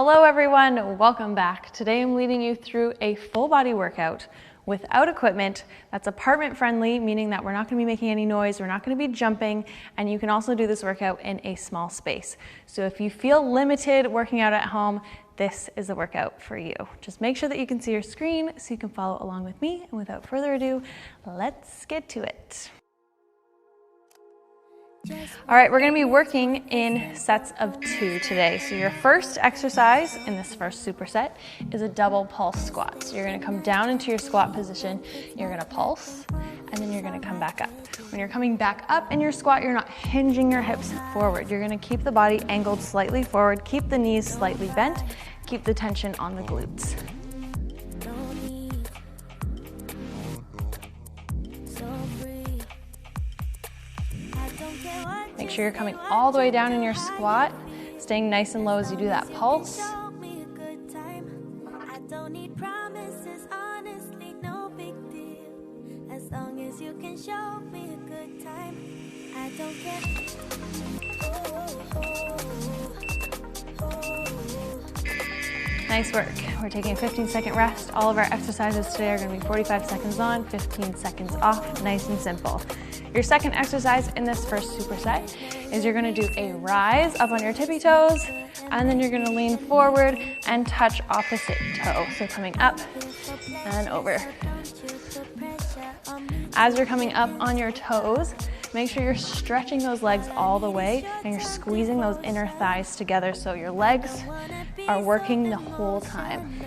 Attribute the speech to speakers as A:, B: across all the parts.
A: Hello everyone, welcome back. Today I'm leading you through a full body workout without equipment that's apartment friendly, meaning that we're not going to be making any noise, we're not going to be jumping, and you can also do this workout in a small space. So if you feel limited working out at home, this is the workout for you. Just make sure that you can see your screen so you can follow along with me, and without further ado, let's get to it. All right, we're gonna be working in sets of 2 today. So your first exercise in this first superset is a double pulse squat. So you're gonna come down into your squat position, you're gonna pulse, and then you're gonna come back up. When you're coming back up in your squat, you're not hinging your hips forward. You're gonna keep the body angled slightly forward, keep the knees slightly bent, keep the tension on the glutes. Make sure you're coming all the way down in your squat, staying nice and low as you do that pulse. Nice work. We're taking a 15-second rest. All of our exercises today are going to be 45 seconds on, 15 seconds off, nice and simple. Your second exercise in this first superset is you're going to do a rise up on your tippy toes, and then you're going to lean forward and touch opposite toe. So coming up and over. As you're coming up on your toes, make sure you're stretching those legs all the way and you're squeezing those inner thighs together so your legs are working the whole time.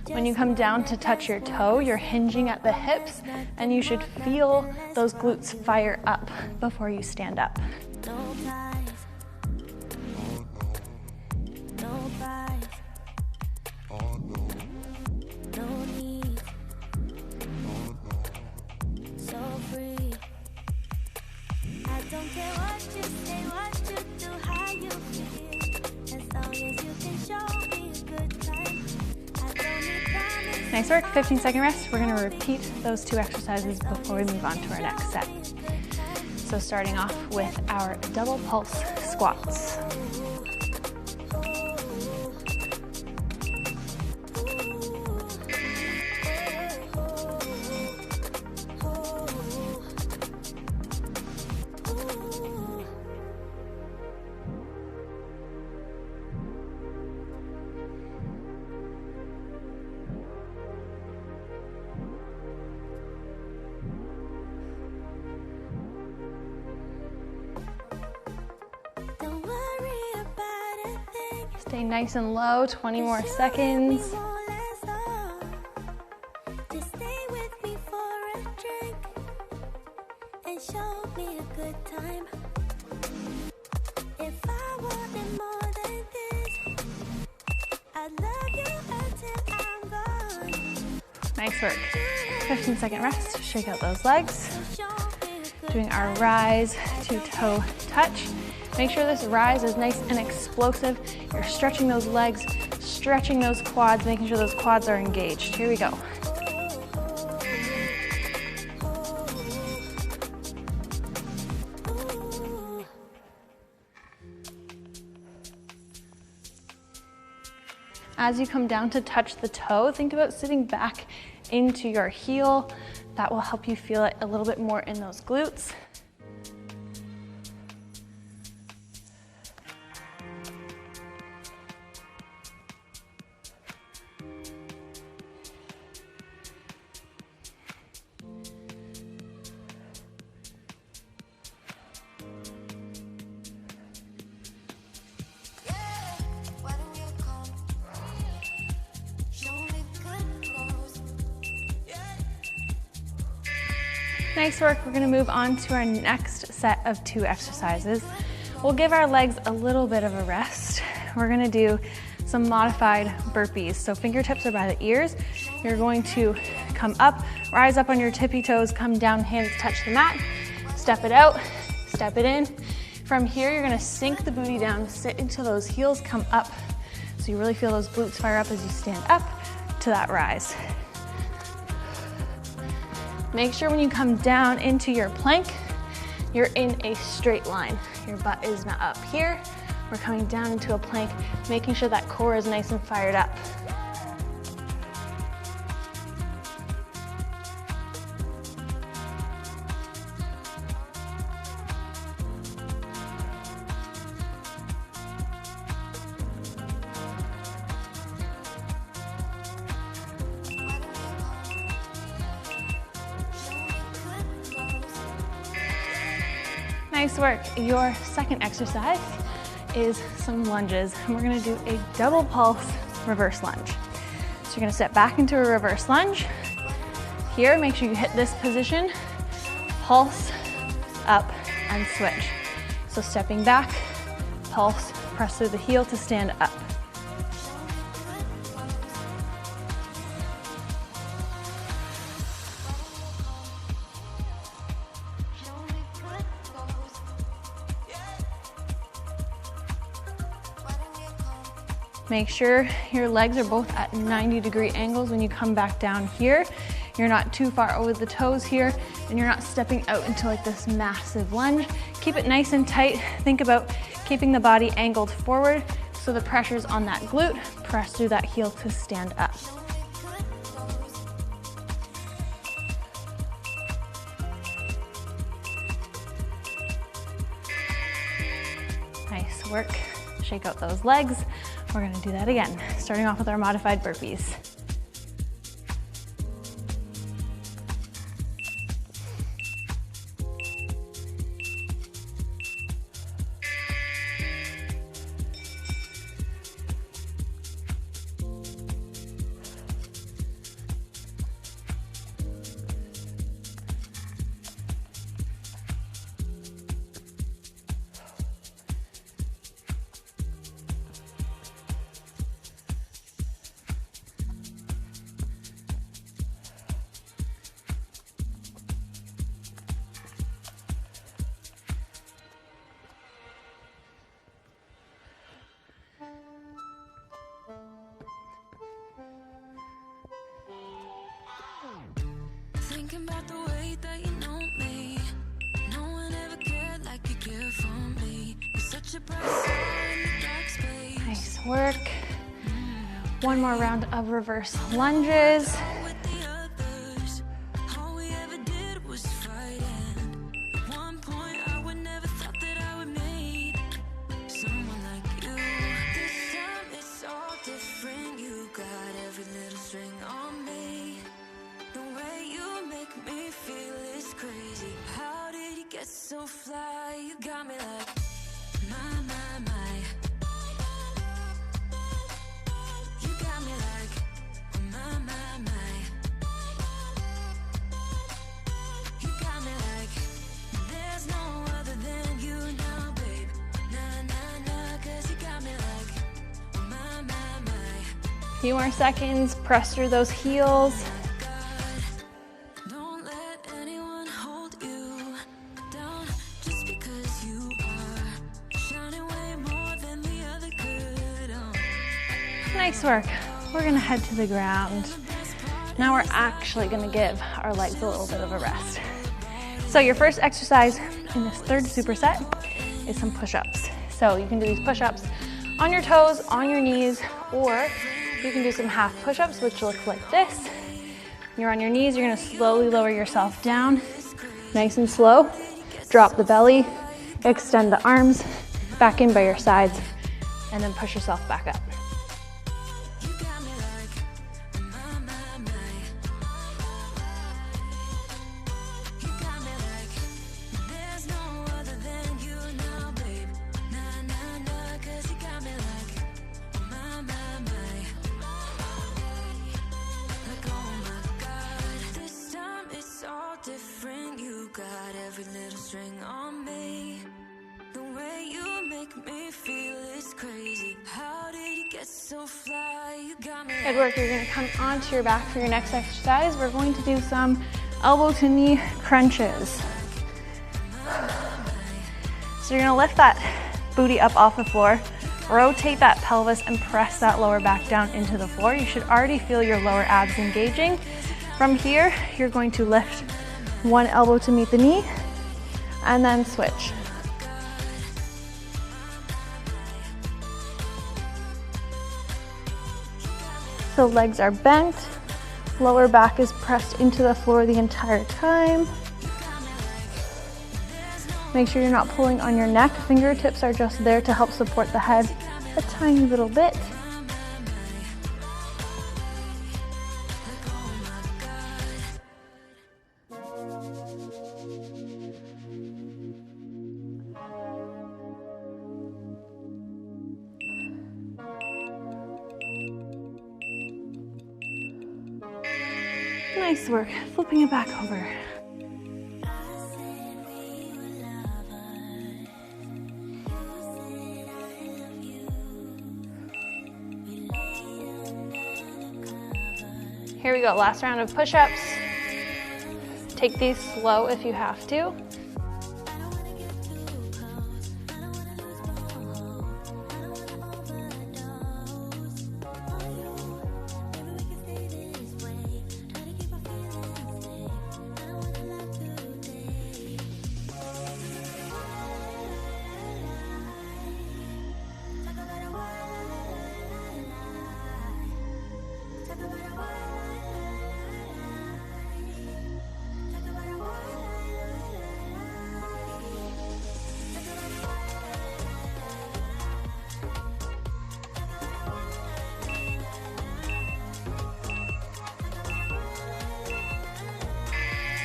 A: When you come down to touch your toe, you're hinging at the hips and you should feel those glutes fire up before you stand up. Nice work, 15-second rest. We're gonna repeat those 2 exercises before we move on to our next set. So starting off with our double pulse squats. Stay nice and low, 20 more seconds. Nice work. 15-second rest, shake out those legs. Doing our rise to toe touch. Make sure this rise is nice and explosive. You're stretching those legs, stretching those quads, making sure those quads are engaged. Here we go. As you come down to touch the toe, think about sitting back into your heel. That will help you feel it a little bit more in those glutes. Nice work. We're going to move on to our next set of 2 exercises. We'll give our legs a little bit of a rest. We're going to do some modified burpees. So fingertips are by the ears. You're going to come up, rise up on your tippy toes, come down, hands touch the mat, step it out, step it in. From here, you're going to sink the booty down, sit into those heels, come up. So you really feel those glutes fire up as you stand up to that rise. Make sure when you come down into your plank, you're in a straight line. Your butt is not up here We're coming down into a plank, making sure that core is nice and fired up. Nice work. Your second exercise is some lunges, and we're gonna do a double pulse reverse lunge. So you're gonna step back into a reverse lunge. Here, make sure you hit this position, pulse, up, and switch. So stepping back, pulse, press through the heel to stand up. Make sure your legs are both at 90-degree angles when you come back down here. You're not too far over the toes here, and you're not stepping out into like this massive lunge. Keep it nice and tight. Think about keeping the body angled forward so the pressure's on that glute. Press through that heel to stand up. Nice work. Shake out those legs. We're gonna do that again, starting off with our modified burpees.
B: Thinking about the way that you know me. No one ever cared like you care for me. You're such a bright star in the dark space.
A: Nice work. One more round of reverse lunges.
B: With the others, all we ever did was fight. And at one point, I would never thought that I would meet someone like you. This time it's all different. You got every little string on me. The way you make me feel is crazy. How did you get so fly? You got me like, my, my, my. You got me like, my, my, my. You got me like, there's no other than you now, babe. Nah, nah, nah, 'cause you got me like, my, my, my.
A: Few more seconds, press through those heels. Nice work. We're gonna head to the ground. Now we're actually gonna give our legs a little bit of a rest. So your first exercise in this third superset is some push-ups. So you can do these push-ups on your toes, on your knees, or you can do some half push-ups, which look like this. You're on your knees, you're gonna slowly lower yourself down, nice and slow. Drop the belly, extend the arms, back in by your sides, and then push yourself back up.
B: Different, you got every little string on me. The way you make me feel is crazy. How did you get so fly? You got me.
A: Good work. You're going to come onto your back for your next exercise. We're going to do some elbow to knee crunches. So you're going to lift that booty up off the floor, rotate that pelvis, and press that lower back down into the floor. You should already feel your lower abs engaging. From here, you're going to lift one elbow to meet the knee, and then switch. So legs are bent, lower back is pressed into the floor the entire time. Make sure you're not pulling on your neck. Fingertips are just there to help support the head a tiny little bit. Nice work, flipping it back over. Here we go, last round of push-ups. Take these slow if you have to.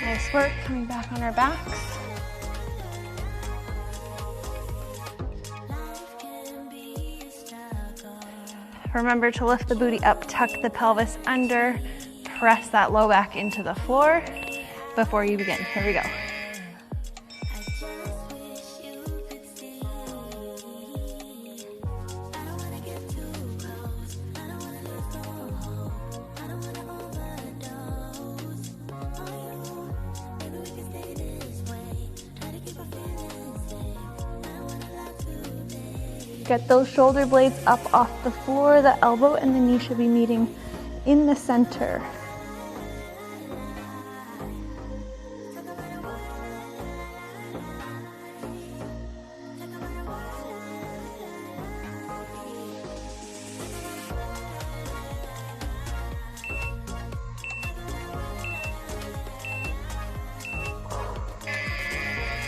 A: Nice work, coming back on our backs. Remember to lift the booty up, tuck the pelvis under, press that low back into the floor before you begin. Here we go. Get those shoulder blades up off the floor. The elbow and the knee should be meeting in the center.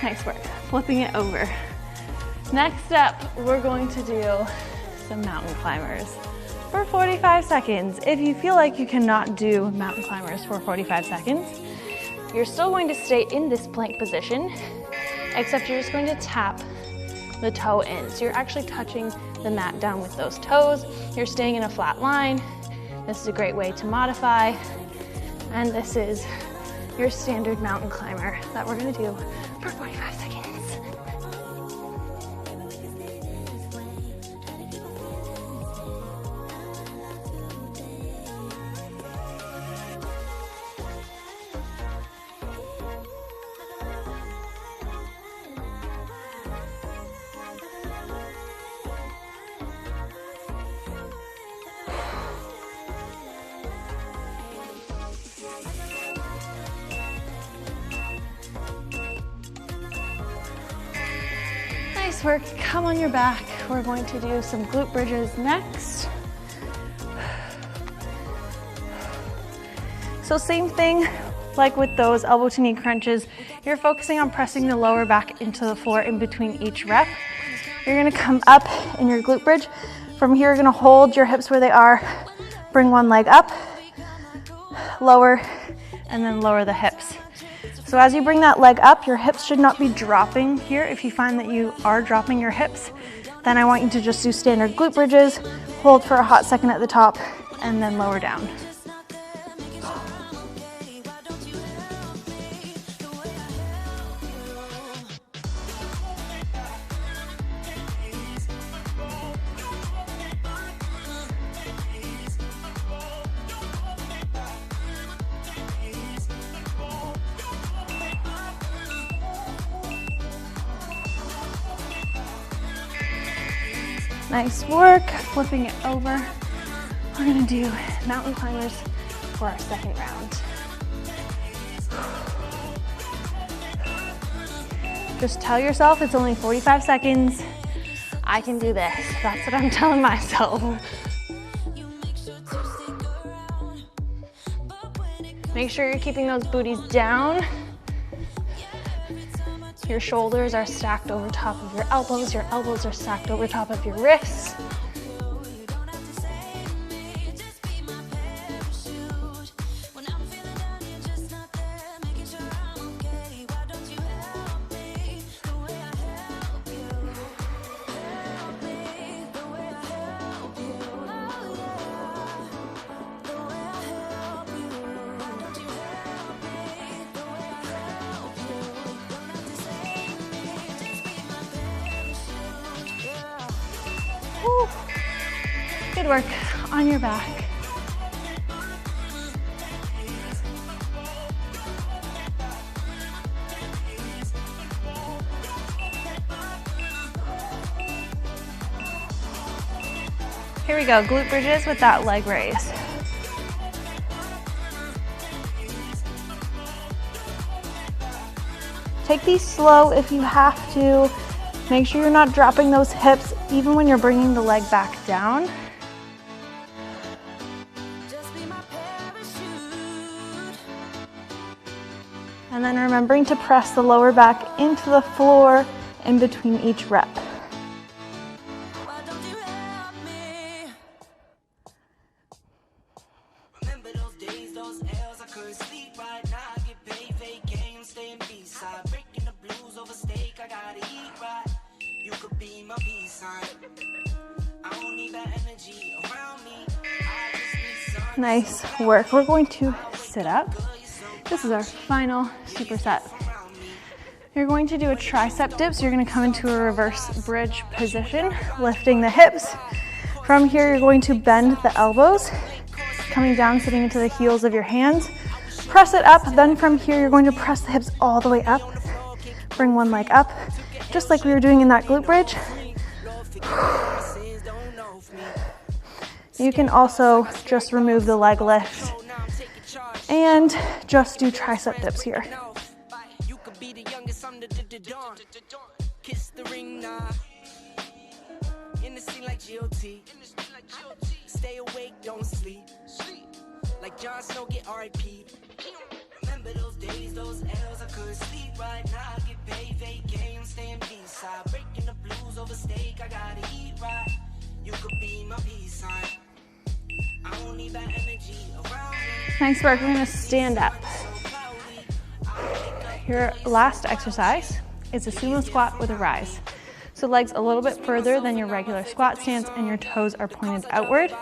A: Nice work, flipping it over. Next up, we're going to do some mountain climbers for 45 seconds. If you feel like you cannot do mountain climbers for 45 seconds, you're still going to stay in this plank position, except you're just going to tap the toe in. So you're actually touching the mat down with those toes. You're staying in a flat line. This is a great way to modify. And this is your standard mountain climber that we're gonna do for 45 seconds. Nice work, come on your back. We're going to do some glute bridges next. So same thing like with those elbow to knee crunches. You're focusing on pressing the lower back into the floor in between each rep. You're gonna come up in your glute bridge. From here, you're gonna hold your hips where they are, bring one leg up, lower, and then lower the hips. So as you bring that leg up, your hips should not be dropping here. If you find that you are dropping your hips, then I want you to just do standard glute bridges, hold for a hot second at the top, and then lower down. Nice work, flipping it over. We're gonna do mountain climbers for our second round. Just tell yourself it's only 45 seconds. I can do this. That's what I'm telling myself. Make sure you're keeping those booties down. Your shoulders are stacked over top of your elbows are stacked over top of your wrists. Woo. Good work on your back. Here we go, glute bridges with that leg raise. Take these slow if you have to. Make sure you're not dropping those hips even when you're bringing the leg back down. And then remembering to press the lower back into the floor in between each rep. Nice work. We're going to sit up. This is our final superset. You're going to do a tricep dip, so you're going to come into a reverse bridge position, lifting the hips. From here, you're going to bend the elbows, coming down, sitting into the heels of your hands. Press it up, then from here, you're going to press the hips all the way up. Bring one leg up, just like we were doing in that glute bridge. You can also just remove the leg lift and just do tricep dips here.
B: Stay awake, don't sleep. Like John Snow, get R.I.P. Remember those days, those L's, I couldn't sleep right now. I get paid, vacay, I'm staying B-side. Breaking the blues over steak, I gotta eat right. You could be my peace sign. I don't need that energy around me.
A: Nice work. We're going to stand up. Your last exercise is a sumo squat with a rise. So legs a little bit further than your regular squat stance and your toes are pointed outward.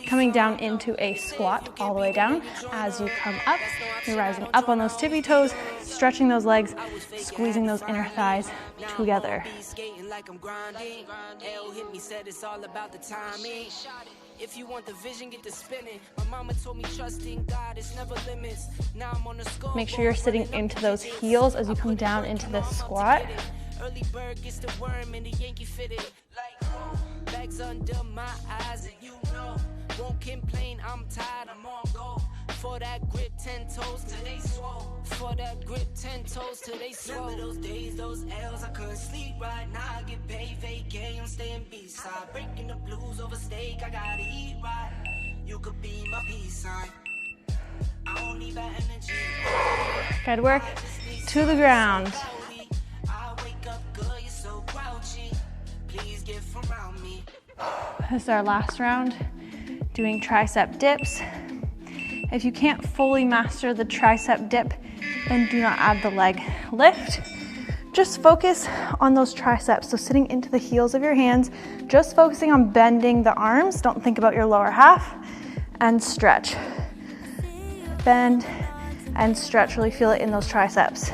A: Coming down into a squat all the way down. As you come up, you're rising up on those tippy toes, stretching those legs, squeezing those inner thighs together. If you want the vision, get to spinning. My mama told me trust in God, it's never limits. Now I'm on the score. Make sure you're sitting into those heels as you come down into this squat. Early bird gets the worm and the Yankee fitted. Like bags under my eyes, and you know, won't complain. I'm tired, I'm on go. For that grip, 10 toes till they swole. For that grip, 10 toes till they swole. Remember those days, those L's, I couldn't sleep right now. I get paid, vacay, I'm staying B-side. Breaking the blues over steak, I gotta eat right. You could be my peace sign. I don't need that energy. Good work. To the ground. This is our last round, doing tricep dips. If you can't fully master the tricep dip, then do not add the leg lift. Just focus on those triceps. So sitting into the heels of your hands, just focusing on bending the arms. Don't think about your lower half, and stretch. Bend and stretch, really feel it in those triceps.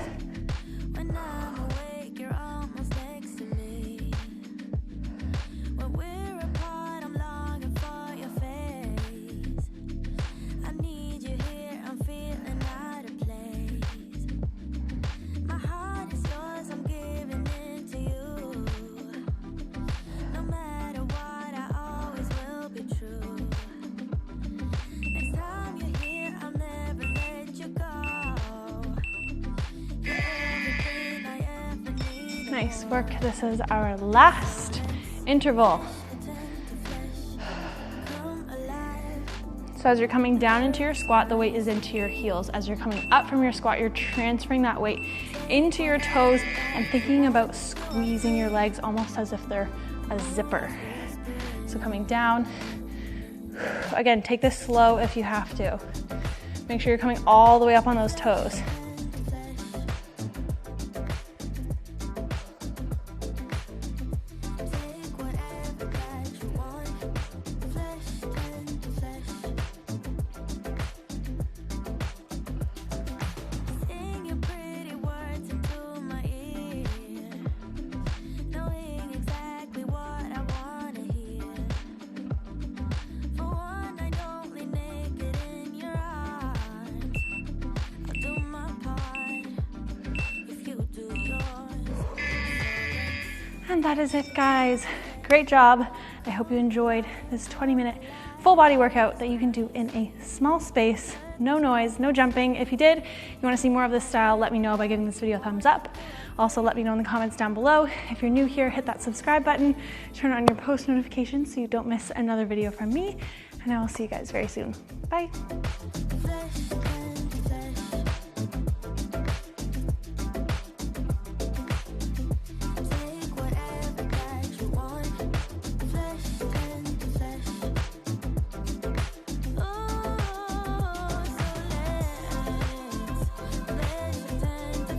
A: Nice work. This is our last interval. So as you're coming down into your squat, the weight is into your heels. As you're coming up from your squat, you're transferring that weight into your toes and thinking about squeezing your legs almost as if they're a zipper. So coming down, again, take this slow if you have to. Make sure you're coming all the way up on those toes. And that is it, guys. Great job. I hope you enjoyed this 20-minute full body workout that you can do in a small space, no noise, no jumping. If you did, you want to see more of this style, let me know by giving this video a thumbs up. Also, let me know in the comments down below. If you're new here, hit that subscribe button, turn on your post notifications so you don't miss another video from me, and I will see you guys very soon. Bye.